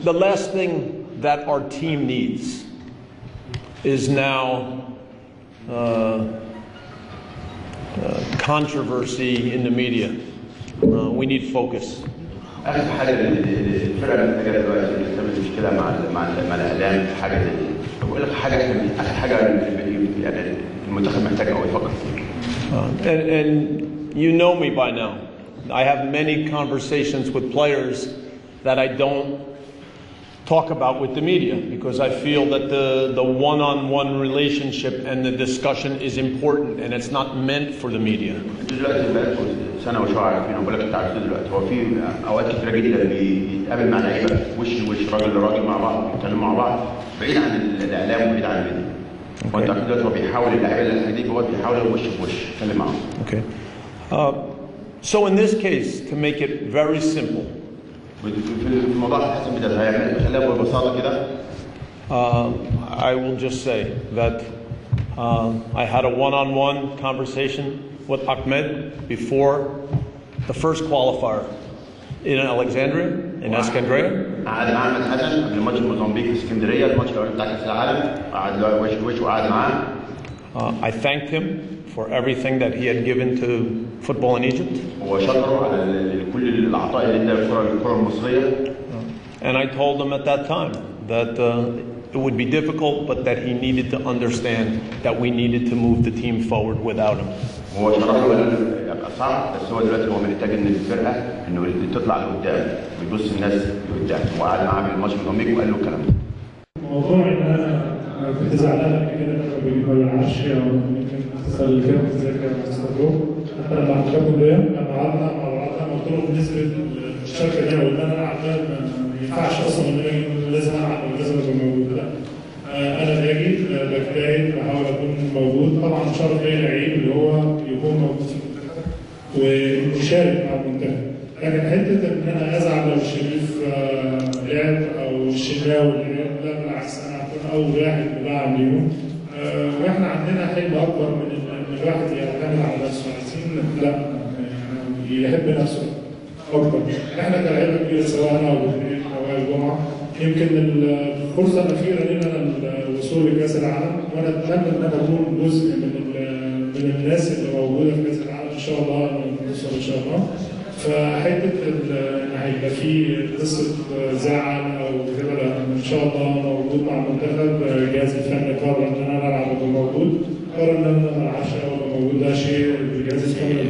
The last thing that our team needs is now controversy in the media. We need focus. آخر حاجة الفرقة محتاجة دلوقتي اللي تعمل مشكلة مع الإعلام في حاجة زي دي. بقول لك آخر حاجة يعني المنتخب محتاج أو يفكر فيها. And you know me by now. I have many conversations with players that I don't talk about with the media because I feel that the one-on-one relationship and the discussion is important and it's not meant for the media. دلوقتي بقى سنة وشهر عارفين بقول لك أنت عارف دلوقتي هو في أوقات كتيرة جدا بيتقابل مع لعيبة وش لوش راجل لراجل مع بعض بيتكلموا مع بعض بعيد عن الإعلام وبعيد عن الميديا. وأنت عارف دلوقتي هو بيحاول اللعيبة اللي دي هو بيحاول وش بوش يتكلم معاهم. Okay. So in this case, to make it very simple. I will just say that I had a one-on-one conversation with Ahmed before the first qualifier in Alexandria, in Escandria. I thanked him for everything that he had given to football in Egypt. And I told him at that time that it would be difficult, but that he needed to understand that we needed to move the team forward without him. موضوع ان انا كنت زعلان قبل كده ما بيعرفش او اتصل الكلام ازاي كان بيستخدمه حتى لما عملتهم ده لما قعدنا مع بعضنا قلت له بالنسبه للشركه دي وان انا العب ما ينفعش اصلا ان انا لازم العب ولازم ابقى موجود لا انا باجي بجتهد بحاول اكون موجود طبعا شرط اي لعيب اللي هو يكون موجود في المنتخب ويشارك مع المنتخب لكن حته ان انا ازعل لو الشريف لعب او الشناوي لا بالعكس انا هكون اول واحد بلعب ليهم واحنا عندنا حلم اكبر من ان الواحد يعتمد على نفسه عايزين لا يحب نفسه اكبر احنا كلاعيبه كبيره سواء انا او بخير او الجمعه يمكن الفرصه الاخيره لنا الوصول لكاس العالم وانا اتمنى ان انا اكون جزء من الناس اللي موجوده في كاس العالم ان شاء الله نوصل ان شاء الله فحته ان هيبقى في قصه زعل او كده لا ان شاء الله موجود مع المنتخب الجهاز الفني قرر ان انا العب ابقى موجود قرر ان انا ما العبش او ابقى موجود ده شيء الجهاز الفني